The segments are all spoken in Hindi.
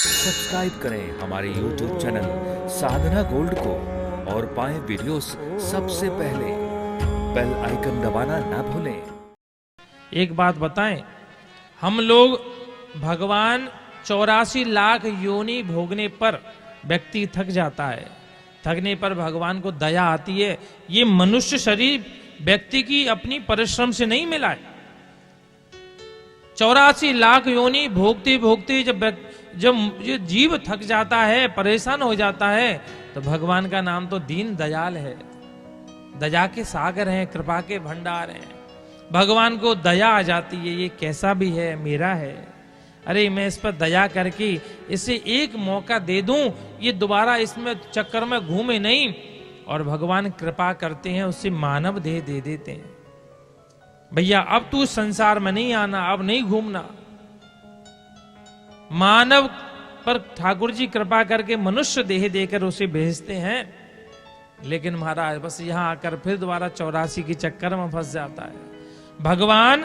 सब्सक्राइब करें हमारे YouTube चैनल साधना गोल्ड को और पाएं वीडियोस सबसे पहले। बेल आइकन दबाना ना भूलें। एक बात बताएं, हम लोग भगवान 84 लाख योनि भोगने पर व्यक्ति थक जाता है, थकने पर भगवान को दया आती है। ये मनुष्य शरीर व्यक्ति की अपनी परिश्रम से नहीं मिला है। 84 लाख योनि भोगते भोगते जब ये जीव थक जाता है, परेशान हो जाता है, तो भगवान का नाम तो दीन दयाल है। दया के सागर हैं, कृपा के भंडार हैं। भगवान को दया आ जाती है, ये कैसा भी है, मेरा है, अरे मैं इस पर दया करके इसे एक मौका दे दूं, ये दोबारा इसमें चक्कर में घूमे नहीं। और भगवान कृपा करते हैं, उससे मानव देह दे देते हैं। भैया अब तू संसार में नहीं आना, अब नहीं घूमना। मानव पर ठाकुर जी कृपा करके मनुष्य देह देकर उसे भेजते हैं, लेकिन महाराज बस यहां आकर फिर दोबारा 84 के चक्कर में फंस जाता है। भगवान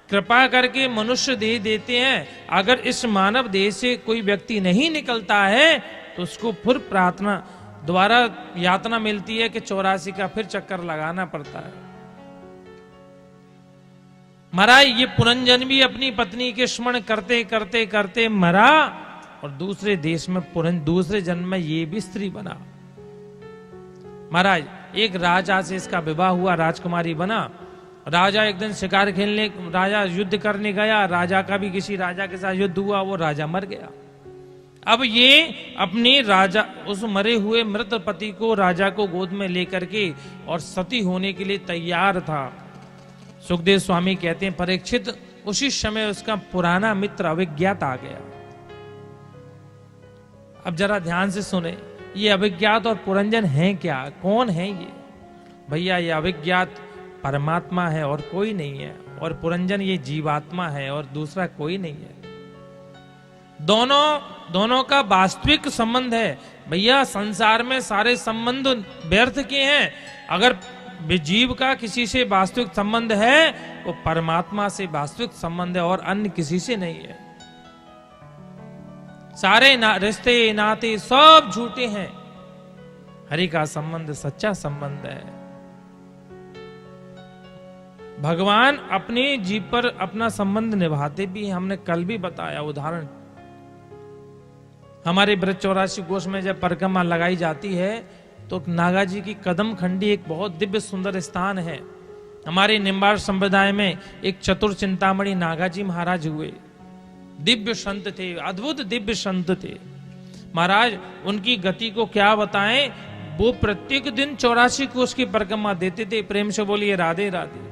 कृपा करके मनुष्य देह देते हैं, अगर इस मानव देह से कोई व्यक्ति नहीं निकलता है तो उसको फिर प्रार्थना दोबारा यातना मिलती है कि 84 का फिर चक्कर लगाना पड़ता है। महाराज ये पुरंजन भी अपनी पत्नी के स्मरण करते करते करते मरा और दूसरे देश में दूसरे जन्म में ये भी स्त्री बना। महाराज एक राजा से इसका विवाह हुआ, राजकुमारी बना। राजा एक दिन शिकार खेलने, राजा युद्ध करने गया, राजा का भी किसी राजा के साथ युद्ध हुआ, वो राजा मर गया। अब ये अपने राजा उस मरे हुए मृत पति को राजा को गोद में लेकर के और सती होने के लिए तैयार था। सुखदेव स्वामी कहते हैं परीक्षित उसी समय उसका पुराना मित्र अभिज्ञात आ गया। अब जरा ध्यान से सुने, ये अभिज्ञात और पुरंजन है क्या, कौन है ये? भैया ये अभिज्ञात परमात्मा है और कोई नहीं है, और पुरंजन ये जीवात्मा है और दूसरा कोई नहीं है। दोनों का वास्तविक संबंध है। भैया संसार में सारे संबंध व्यर्थ के हैं। अगर जीव का किसी से वास्तविक संबंध है वो परमात्मा से वास्तविक संबंध है और अन्य किसी से नहीं है। सारे रिश्ते नाते सब झूठे हैं, हरि का संबंध सच्चा संबंध है। भगवान अपने जीव पर अपना संबंध निभाते भी, हमने कल भी बताया उदाहरण। हमारे ब्रज 84 कोष में जब परिक्रमा लगाई जाती है तो नागा जी की कदम खंडी एक बहुत दिव्य सुंदर स्थान है। हमारे निम्बाड़ संप्रदाय में एक चतुर चिंतामणि नागा जी महाराज हुए, दिव्य संत थे, अद्भुत दिव्य संत थे महाराज। उनकी गति को क्या बताएं, वो प्रत्येक दिन 84 कोष की परिक्रमा देते थे। प्रेम से बोलिए राधे राधे।